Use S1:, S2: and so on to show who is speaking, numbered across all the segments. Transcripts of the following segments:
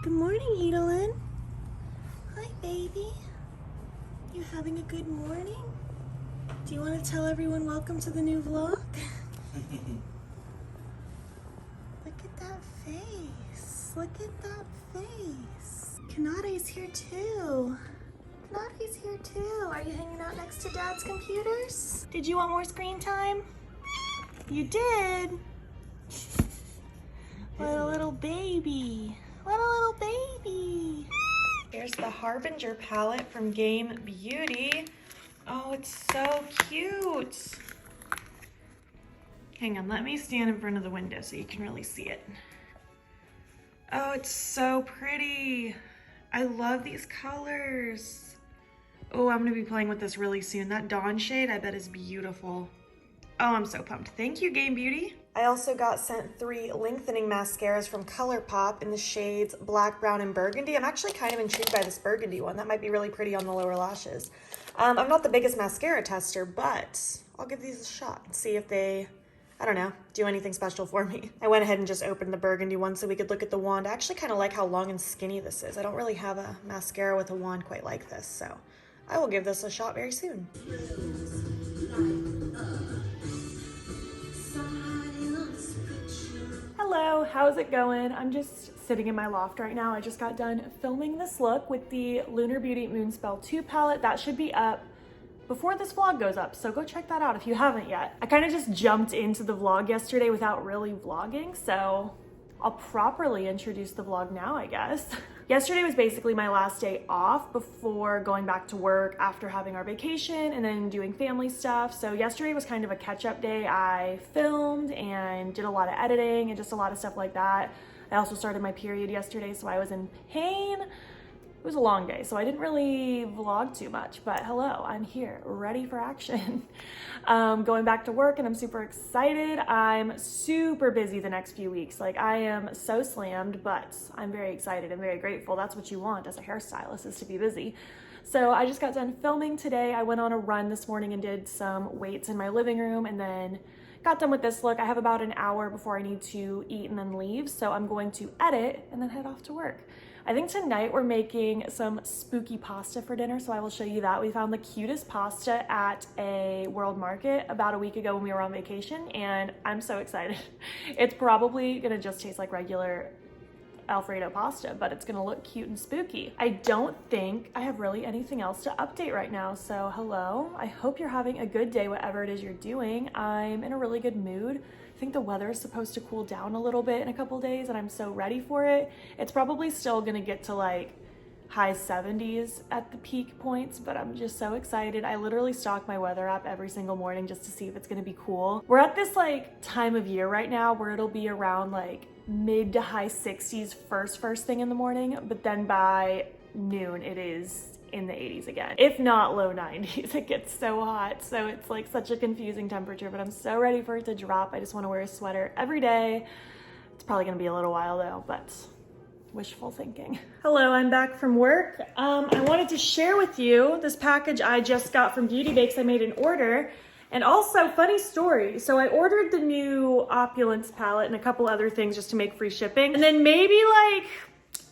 S1: Good morning, Edelyn. Hi, baby. You having a good morning? Do you want to tell everyone welcome to the new vlog? Look at that face. Look at that face. Kanade's here too. Kanade's here too. Are you hanging out next to Dad's computers? Did you want more screen time? You did. What a little baby. What a little baby. Here's the Harbinger palette from Game Beauty. Oh, it's so cute. Hang on, let me stand in front of the window so you can really see it. Oh, it's so pretty. I love these colors. Oh, I'm gonna be playing with this really soon. That Dawn shade, I bet is beautiful. Oh, I'm so pumped. Thank you, Game Beauty. I also got sent 3 lengthening mascaras from Colourpop in the shades Black, Brown, and Burgundy. I'm actually kind of intrigued by this Burgundy one. That might be really pretty on the lower lashes. I'm not the biggest mascara tester, but I'll give these a shot and see if they, I don't know, do anything special for me. I went ahead and just opened the Burgundy one so we could look at the wand. I actually kind of like how long and skinny this is. I don't really have a mascara with a wand quite like this, so I will give this a shot very soon. Hello, how's it going? I'm just sitting in my loft right now. I just got done filming this look with the Lunar Beauty Moonspell 2 palette. That should be up before this vlog goes up, so go check that out if you haven't yet. I kind of just jumped into the vlog yesterday without really vlogging, so I'll properly introduce the vlog now, I guess. Yesterday was basically my last day off before going back to work after having our vacation and then doing family stuff. So yesterday was kind of a catch-up day. I filmed and did a lot of editing and just a lot of stuff like that. I also started my period yesterday, so I was in pain. It was a long day, so I didn't really vlog too much, but hello, I'm here, ready for action. Going back to work and I'm super excited. I'm super busy the next few weeks. Like, I am so slammed, but I'm very excited and very grateful. That's what you want as a hairstylist, is to be busy. So I just got done filming today. I went on a run this morning and did some weights in my living room and then got done with this look. I have about an hour before I need to eat and then leave, so I'm going to edit and then head off to work. I think tonight we're making some spooky pasta for dinner, so I will show you that. We found the cutest pasta at a world market about a week ago when we were on vacation, and I'm so excited. It's probably gonna just taste like regular Alfredo pasta, but it's gonna look cute and spooky. I don't think I have really anything else to update right now, so hello. I hope you're having a good day, whatever it is you're doing. I'm in a really good mood. I think the weather is supposed to cool down a little bit in a couple days and I'm so ready for it. It's probably still gonna get to like high 70s at the peak points, but I'm just so excited. I literally stalk my weather app every single morning just to see if it's gonna be cool. We're at this like time of year right now where it'll be around like mid to high 60s first thing in the morning, but then by noon it is in the 80s again, if not low 90s. It gets so hot, so it's like such a confusing temperature, but I'm so ready for it to drop. I just want to wear a sweater every day. It's probably gonna be a little while though, but wishful thinking. Hello, I'm back from work. I wanted to share with you this package I just got from Beauty Bakes. I made an order. And also, funny story, so I ordered the new Opulence palette and a couple other things just to make free shipping. And then maybe like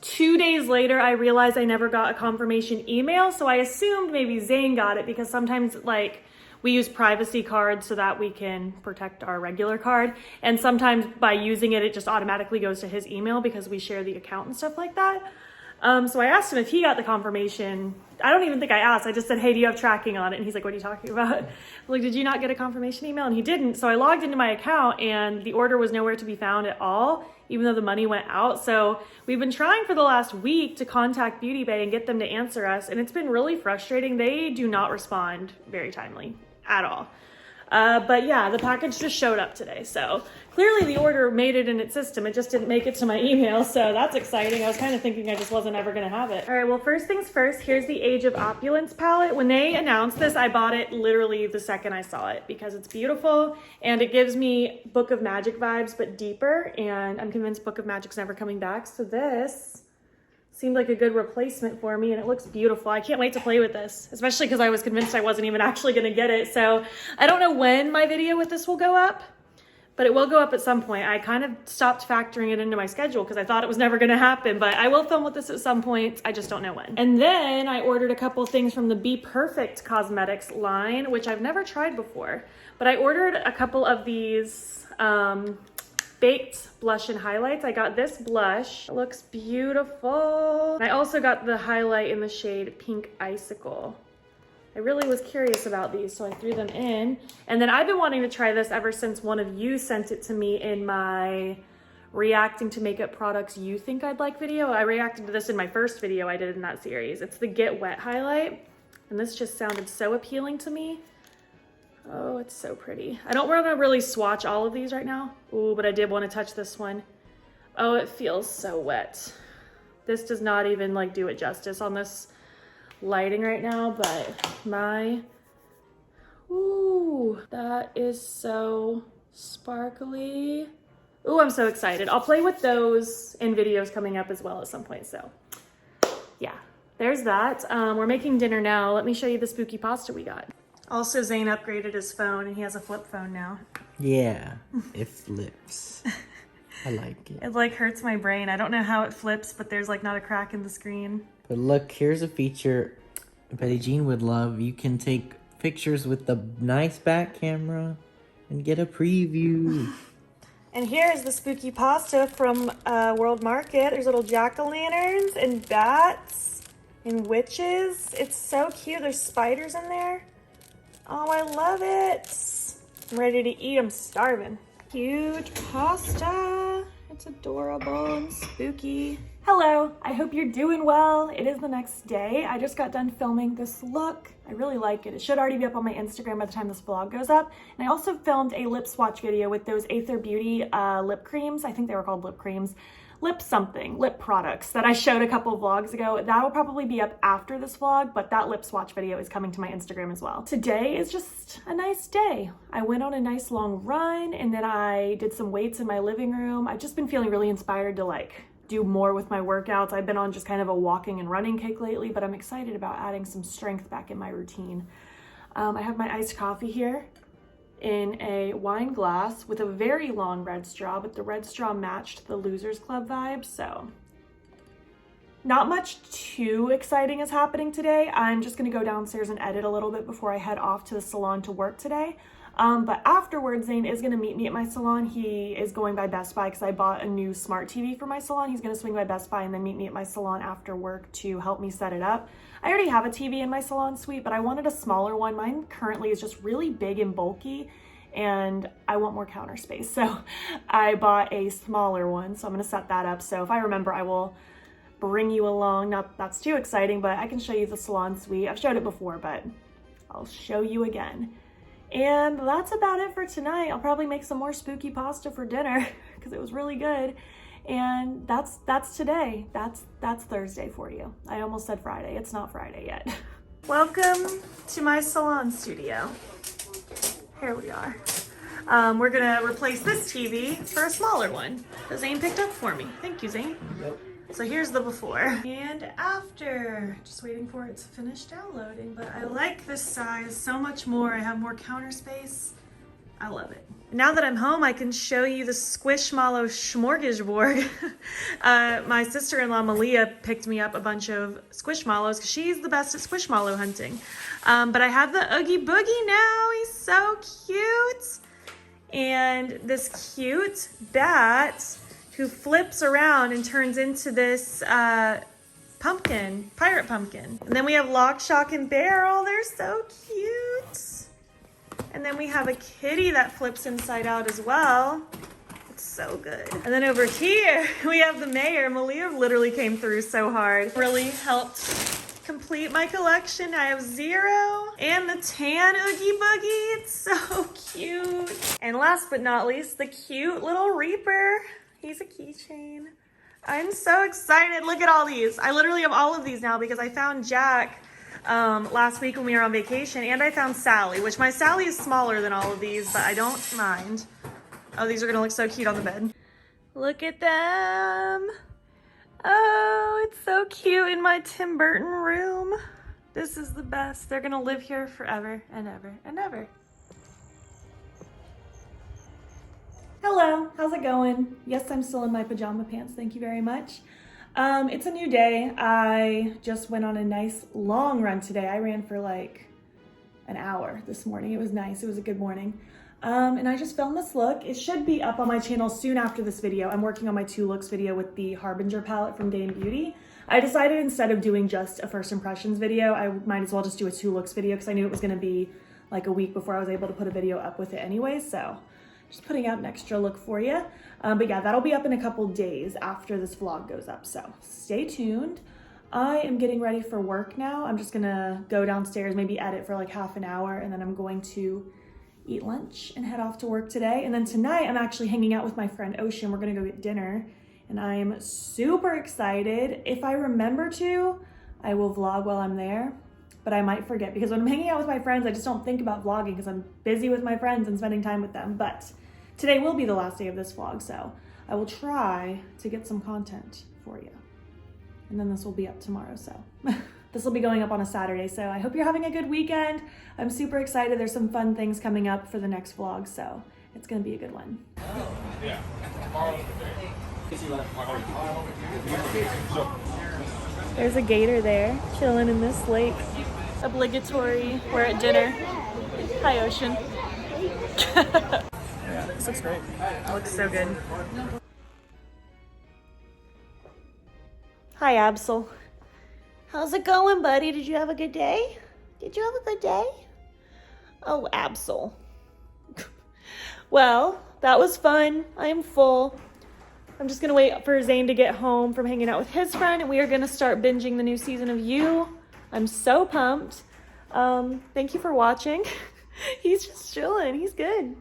S1: 2 days later, I realized I never got a confirmation email. So I assumed maybe Zane got it because sometimes like we use privacy cards so that we can protect our regular card. And sometimes by using it, it just automatically goes to his email because we share the account and stuff like that. So I asked him if he got the confirmation. I don't even think I asked. I just said, hey, do you have tracking on it? And he's like, what are you talking about? I'm like, did you not get a confirmation email? And he didn't. So I logged into my account and the order was nowhere to be found at all, even though the money went out. So we've been trying for the last week to contact Beauty Bay and get them to answer us. And it's been really frustrating. They do not respond very timely at all. But yeah, the package just showed up today. So clearly the order made it in its system. It just didn't make it to my email. So that's exciting. I was kind of thinking I just wasn't ever going to have it. All right, well, first things first, here's the Age of Opulence palette. When they announced this, I bought it literally the second I saw it because it's beautiful and it gives me Book of Magic vibes, but deeper. And I'm convinced Book of Magic's never coming back. So this seemed like a good replacement for me and it looks beautiful. I can't wait to play with this, especially because I was convinced I wasn't even actually going to get it. So I don't know when my video with this will go up, but it will go up at some point. I kind of stopped factoring it into my schedule because I thought it was never gonna happen, but I will film with this at some point. I just don't know when. And then I ordered a couple things from the Be Perfect Cosmetics line, which I've never tried before. But I ordered a couple of these baked blush and highlights. I got this blush. It looks beautiful. And I also got the highlight in the shade Pink Icicle. I really was curious about these, so I threw them in. And then I've been wanting to try this ever since one of you sent it to me in my reacting to makeup products you think I'd like video. I reacted to this in my first video I did in that series. It's the Get Wet highlight. And this just sounded so appealing to me. Oh, it's so pretty. I don't want to really swatch all of these right now. Ooh, but I did want to touch this one. Oh, it feels so wet. This does not even like do it justice on this lighting right now, but ooh, that is so sparkly. Ooh, I'm so excited. I'll play with those in videos coming up as well at some point. So yeah, there's that. We're making dinner now. Let me show you the spooky pasta we got. Also, Zane upgraded his phone and he has a flip phone now.
S2: Yeah, it flips. I like it.
S1: It like hurts my brain. I don't know how it flips, but there's like not a crack in the screen.
S2: But look, here's a feature Betty Jean would love. You can take pictures with the nice back camera and get a preview.
S1: And here's the spooky pasta from World Market. There's little jack-o'-lanterns and bats and witches. It's so cute. There's spiders in there. Oh, I love it. I'm ready to eat. I'm starving. Cute pasta. It's adorable and spooky. Hello, I hope you're doing well. It is the next day. I just got done filming this look. I really like it. It should already be up on my Instagram by the time this vlog goes up. And I also filmed a lip swatch video with those Aether Beauty lip creams. I think they were called lip creams. Lip products that I showed a couple vlogs ago. That'll probably be up after this vlog, but that lip swatch video is coming to my Instagram as well. Today is just a nice day. I went on a nice long run and then I did some weights in my living room. I've just been feeling really inspired to like do more with my workouts. I've been on just kind of a walking and running kick lately, but I'm excited about adding some strength back in my routine. I have my iced coffee here in a wine glass with a very long red straw, but the red straw matched the Losers Club vibe, so not much too exciting is happening today. I'm just gonna go downstairs and edit a little bit before I head off to the salon to work today. But afterwards, Zane is gonna meet me at my salon. He is going by Best Buy because I bought a new smart TV for my salon. He's gonna swing by Best Buy and then meet me at my salon after work to help me set it up. I already have a TV in my salon suite, but I wanted a smaller one. Mine currently is just really big and bulky and I want more counter space. So I bought a smaller one. So I'm gonna set that up. So if I remember, I will bring you along. Not that that's too exciting, but I can show you the salon suite. I've showed it before, but I'll show you again. And that's about it for tonight. I'll probably make some more spooky pasta for dinner because it was really good. And that's today. That's Thursday for you. I almost said Friday. It's not Friday yet. Welcome to my salon studio. Here we are. We're gonna replace this TV for a smaller one that Zane picked up for me. Thank you, Zane.
S2: Yep.
S1: So here's the before and after. Just waiting for it to finish downloading, but I like this size so much more. I have more counter space. I love it. Now that I'm home, I can show you the Squishmallow smorgasbord. My sister-in-law, Malia, picked me up a bunch of Squishmallows because she's the best at Squishmallow hunting. But I have the Oogie Boogie now. He's so cute. And this cute bat who flips around and turns into this pumpkin, pirate pumpkin. And then we have Lock, Shock, and Barrel. They're so cute. And then we have a kitty that flips inside out as well. It's so good. And then over here, we have the mayor. Malia literally came through so hard. Really helped complete my collection. I have Zero and the tan Oogie Boogie. It's so cute. And last but not least, the cute little Reaper. He's a keychain. I'm so excited. Look at all these. I literally have all of these now because I found Jack last week when we were on vacation, and I found Sally, which my Sally is smaller than all of these, but I don't mind. Oh, these are gonna look so cute on the bed. Look at them. Oh, it's so cute in my Tim Burton room. This is the best. They're gonna live here forever and ever and ever. Hello, how's it going? Yes, I'm still in my pajama pants, thank you very much. It's a new day. I just went on a nice long run today. I ran for like an hour this morning. It was nice, it was a good morning. And I just filmed this look. It should be up on my channel soon after this video. I'm working on my 2 looks video with the Harbinger palette from Day & Beauty. I decided instead of doing just a first impressions video, I might as well just do a 2 looks video because I knew it was gonna be like a week before I was able to put a video up with it anyway, so just putting out an extra look for you. But yeah, that'll be up in a couple days after this vlog goes up, so stay tuned. I am getting ready for work now. I'm just gonna go downstairs, maybe edit for like half an hour, and then I'm going to eat lunch and head off to work today. And then tonight I'm actually hanging out with my friend Ocean. We're gonna go get dinner, and I'm super excited. If I remember to, I will vlog while I'm there, but I might forget because when I'm hanging out with my friends, I just don't think about vlogging because I'm busy with my friends and spending time with them. But today will be the last day of this vlog, so I will try to get some content for you. And then this will be up tomorrow, so. This will be going up on a Saturday, so I hope you're having a good weekend. I'm super excited. There's some fun things coming up for the next vlog, so it's gonna be a good one.
S3: Yeah.
S1: There's a gator there, chilling in this lake. Obligatory, we're at dinner. Hi, Ocean.
S3: Yeah, this looks great.
S1: It looks so good. Hi, Absol. How's it going, buddy? Did you have a good day? Did you have a good day? Oh, Absol. Well, that was fun. I am full. I'm just gonna wait for Zane to get home from hanging out with his friend, and we are gonna start binging the new season of You. I'm so pumped. Thank you for watching. He's just chilling. He's good.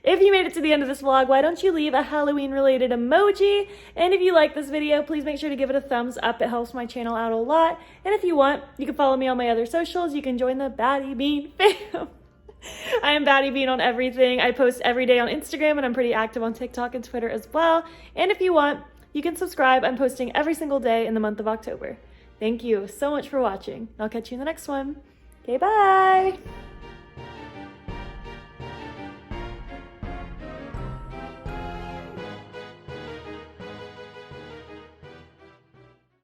S1: If you made it to the end of this vlog, why don't you leave a Halloween-related emoji? And if you like this video, please make sure to give it a thumbs up. It helps my channel out a lot. And if you want, you can follow me on my other socials. You can join the battybean fam. I am battybean on everything. I post every day on Instagram, and I'm pretty active on TikTok and Twitter as well. And if you want, you can subscribe. I'm posting every single day in the month of October. Thank you so much for watching. I'll catch you in the next one. Okay, bye.